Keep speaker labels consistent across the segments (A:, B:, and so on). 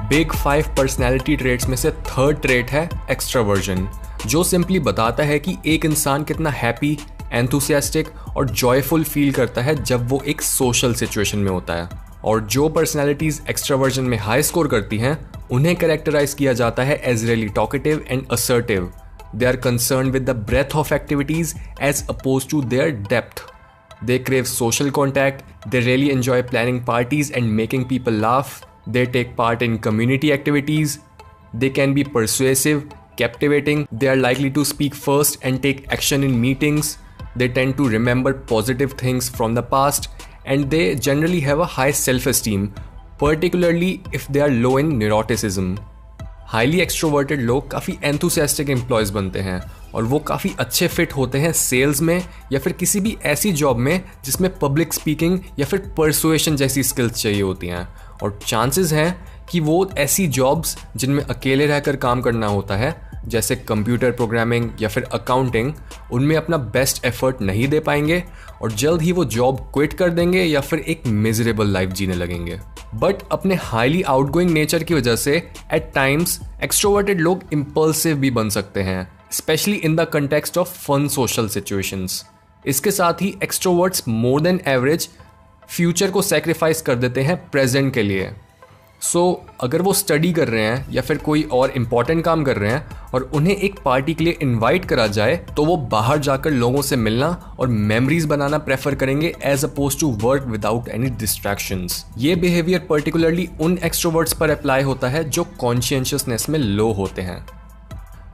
A: Big 5 personality traits में से third trait है एक्सट्रावर्जन, जो सिंपली बताता है कि एक इंसान कितना हैप्पी, एंथुसियास्टिक और जॉयफुल फील करता है जब वो एक सोशल सिचुएशन में होता है। और जो पर्सनैलिटीज एक्सट्रावर्जन में हाई स्कोर करती हैं उन्हें कैरेक्टराइज किया जाता है as really talkative and assertive. They are concern with the breadth of activities as oppose to their depth. They crave social contact, they really enjoy planning parties and making people laugh, they take part in community activities, they can be persuasive, captivating, they are likely to speak first and take action in meetings, they tend to remember positive things from the past, and they generally have a high self-esteem, particularly if they are low in neuroticism. Highly extroverted लोग काफ़ी enthusiastic employees बनते हैं और वो काफ़ी अच्छे fit होते हैं सेल्स में या फिर किसी भी ऐसी जॉब में जिसमें पब्लिक स्पीकिंग या फिर परसुएशन जैसी स्किल्स चाहिए होती हैं। और चांसेस हैं कि वो ऐसी जॉब्स जिनमें अकेले रहकर काम करना होता है, जैसे कंप्यूटर प्रोग्रामिंग या फिर अकाउंटिंग, उनमें अपना बेस्ट एफर्ट नहीं दे पाएंगे और जल्द ही वो जॉब क्विट कर देंगे या फिर एक मिजरेबल लाइफ जीने लगेंगे। बट अपने हाईली आउटगोइंग नेचर की वजह से एट टाइम्स एक्सट्रोवर्टेड लोग इम्पल्सिव भी बन सकते हैं, especially in the context of fun social situations. इसके साथ ही extroverts more than average future को सेक्रीफाइस कर देते हैं प्रेजेंट के लिए। सो अगर वो स्टडी कर रहे हैं या फिर कोई और इम्पॉर्टेंट काम कर रहे हैं और उन्हें एक पार्टी के लिए इनवाइट करा जाए तो वो बाहर जाकर लोगों से मिलना और मेमोरीज बनाना प्रेफर करेंगे as oppose to work without any distractions. ये बिहेवियर पर्टिकुलरली उन एक्सट्रोवर्ट्स पर अप्लाई होता है जो कॉन्शियसनेस में लो होते हैं।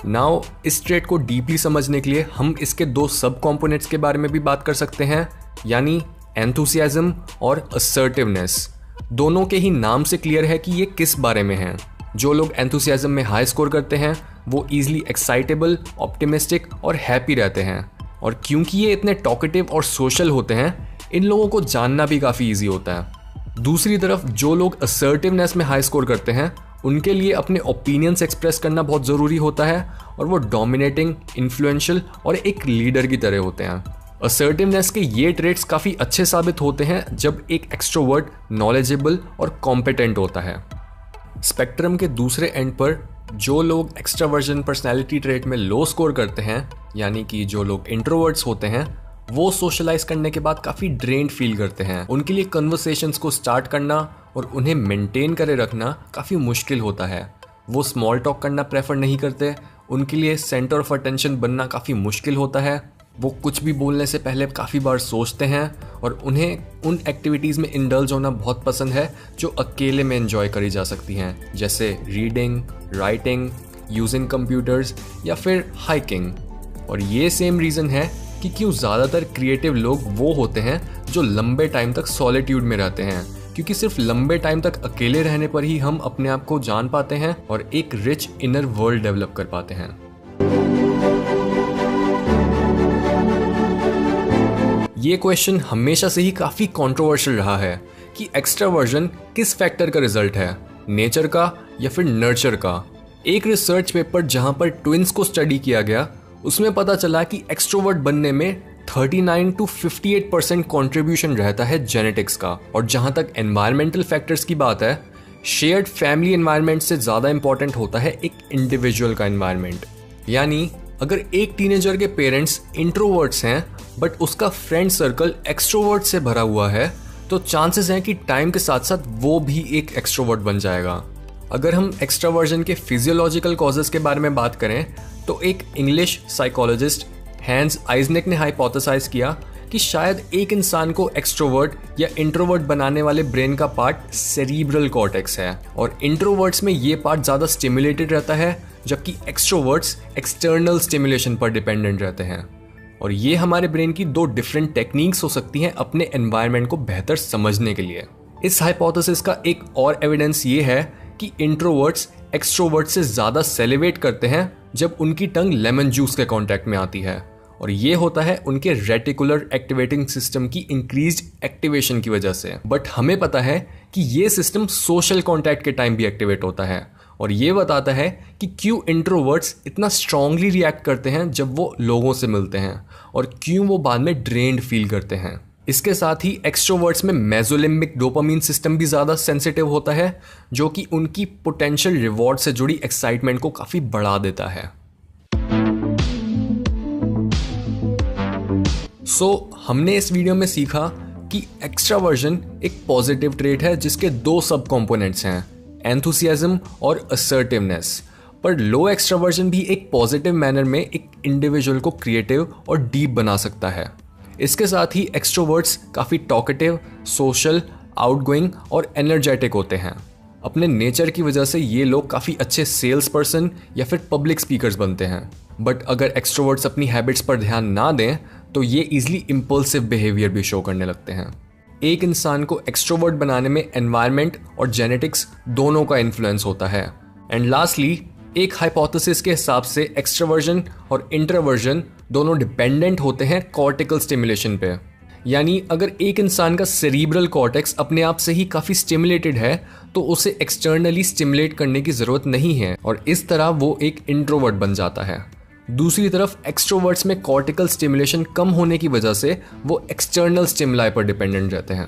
A: नाउ इस ट्रेट को डीपली समझने के लिए हम इसके दो सब कॉम्पोनेंट्स के बारे में भी बात कर सकते हैं, यानी एंथुसियाज्म और असर्टिवनेस। दोनों के ही नाम से क्लियर है कि ये किस बारे में है। जो लोग एंथुसियाज्म में हाई स्कोर करते हैं वो ईजिली एक्साइटेबल, ऑप्टिमिस्टिक और हैप्पी रहते हैं। और क्योंकि ये इतने टॉकेटिव और सोशल होते हैं, इन लोगों को जानना भी काफ़ी ईजी होता है। दूसरी तरफ जो लोग असर्टिवनेस में हाई स्कोर करते हैं उनके लिए अपने ओपिनियंस एक्सप्रेस करना बहुत ज़रूरी होता है और वो डोमिनेटिंग, इन्फ्लुएंशियल और एक लीडर की तरह होते हैं। असर्टिवनेस के ये ट्रेट्स काफ़ी अच्छे साबित होते हैं जब एक एक्सट्रोवर्ट नॉलेजेबल और कॉम्पिटेंट होता है। स्पेक्ट्रम के दूसरे एंड पर जो लोग एक्सट्रावर्जन पर्सनैलिटी ट्रेट में लो स्कोर करते हैं, यानी कि जो लोग इंट्रोवर्ट्स होते हैं, वो सोशलाइज करने के बाद काफ़ी ड्रेन्ड फील करते हैं। उनके लिए कन्वर्सेशंस को स्टार्ट करना और उन्हें मेंटेन करे रखना काफ़ी मुश्किल होता है। वो स्मॉल टॉक करना प्रेफर नहीं करते, उनके लिए सेंटर ऑफ अटेंशन बनना काफ़ी मुश्किल होता है। वो कुछ भी बोलने से पहले काफ़ी बार सोचते हैं और उन्हें उन एक्टिविटीज़ में इंडल्ज होना बहुत पसंद है जो अकेले में एंजॉय करी जा सकती हैं, जैसे रीडिंग, राइटिंग, यूजिंग कंप्यूटर्स या फिर हाइकिंग। और ये सेम रीज़न है कि क्यों ज़्यादातर क्रिएटिव लोग वो होते हैं जो लंबे टाइम तक सॉलिट्यूड में रहते हैं, क्योंकि सिर्फ लंबे टाइम तक अकेले रहने पर ही हम अपने आप को जान पाते हैं और एक रिच इनर वर्ल्ड डेवलप कर पाते हैं। ये क्वेश्चन हमेशा से ही काफ़ी कंट्रोवर्शियल रहा है कि एक्सट्रावर्जन किस फैक्टर का रिजल्ट है, नेचर का या फिर नर्चर का। एक रिसर्च पेपर जहां पर ट्विंस को स्टडी किया गया उसमें पता चला कि एक्सट्रोवर्ट बनने में 39 to 58% कॉन्ट्रीब्यूशन रहता है जेनेटिक्स का। और जहां तक एनवायरमेंटल फैक्टर्स की बात है, शेयर्ड फैमिली एनवायरनमेंट से ज़्यादा इंपॉर्टेंट होता है एक इंडिविजुअल का एनवायरनमेंट। यानी अगर एक टीनेजर के पेरेंट्स इंट्रोवर्ट्स हैं बट उसका फ्रेंड सर्कल एक्सट्रोवर्ट से भरा हुआ है तो चांसेस हैं कि टाइम के साथ साथ वो भी एक एक्सट्रोवर्ट बन जाएगा। अगर हम एक्सट्रावर्जन के फिजियोलॉजिकल कॉजेस के बारे में बात करें तो एक इंग्लिश साइकोलॉजिस्ट हैंस आइजनेक ने हाइपोथेसाइज किया कि शायद एक इंसान को एक्सट्रोवर्ट या इंट्रोवर्ट बनाने वाले ब्रेन का पार्ट सेरिब्रल कॉर्टेक्स है और इंट्रोवर्ट्स में ये पार्ट ज़्यादा स्टिमुलेटेड रहता है, जबकि एक्सट्रोवर्ट्स एक्सटर्नल स्टिमुलेशन पर डिपेंडेंट रहते हैं। और ये हमारे ब्रेन की दो डिफरेंट टेक्निक्स हो सकती हैं अपने एनवायरनमेंट को बेहतर समझने के लिए। इस हाइपोथेसिस का एक और एविडेंस ये है कि इंट्रोवर्ट्स एक्सट्रोवर्ट से ज़्यादा सेलिब्रेट करते हैं जब उनकी टंग लेमन जूस के कांटेक्ट में आती है, और ये होता है उनके रेटिकुलर एक्टिवेटिंग सिस्टम की इंक्रीज्ड एक्टिवेशन की वजह से। बट हमें पता है कि ये सिस्टम सोशल कांटेक्ट के टाइम भी एक्टिवेट होता है, और ये बताता है कि क्यों इंट्रोवर्ट्स इतना स्ट्रांगली रिएक्ट करते हैं जब वो लोगों से मिलते हैं और क्यों वो बाद में ड्रेन्ड फील करते हैं। इसके साथ ही एक्सट्रोवर्ट्स में मेसोलिम्बिक डोपामीन सिस्टम भी ज़्यादा सेंसिटिव होता है, जो कि उनकी पोटेंशियल रिवॉर्ड से जुड़ी एक्साइटमेंट को काफ़ी बढ़ा देता है। हमने इस वीडियो में सीखा कि एक्स्ट्रावर्जन एक पॉजिटिव ट्रेट है जिसके दो सब कंपोनेंट्स हैं, एंथुसियाज्म और असर्टिवनेस। पर लो एक्स्ट्रावर्जन भी एक पॉजिटिव मैनर में एक इंडिविजुअल को क्रिएटिव और डीप बना सकता है। इसके साथ ही एक्सट्रोवर्ट्स काफ़ी टॉकेटिव, सोशल, आउटगोइंग और एनर्जेटिक होते हैं। अपने नेचर की वजह से ये लोग काफ़ी अच्छे सेल्स पर्सन या फिर पब्लिक स्पीकर्स बनते हैं। बट अगर एक्सट्रोवर्ट्स अपनी हैबिट्स पर ध्यान ना दें तो ये ईजिली इम्पल्सिव बिहेवियर भी शो करने लगते हैं। एक इंसान को एक्सट्रोवर्ट बनाने में एनवायरनमेंट और जेनेटिक्स दोनों का इन्फ्लुएंस होता है। एंड लास्टली, एक हाइपोथेसिस के हिसाब से एक्सट्रोवर्जन और इंट्रोवर्जन दोनों डिपेंडेंट होते हैं कॉर्टिकल स्टिमुलेशन पे। यानी अगर एक इंसान का सेरिब्रल कॉर्टेक्स अपने आप से ही काफ़ी स्टिमुलेटेड है तो उसे एक्सटर्नली स्टिमुलेट करने की ज़रूरत नहीं है और इस तरह वो एक इंट्रोवर्ट बन जाता है। दूसरी तरफ एक्सट्रोवर्ट्स में कॉर्टिकल स्टिमुलेशन कम होने की वजह से वो एक्सटर्नल स्टिमुलाई पर डिपेंडेंट रहते हैं।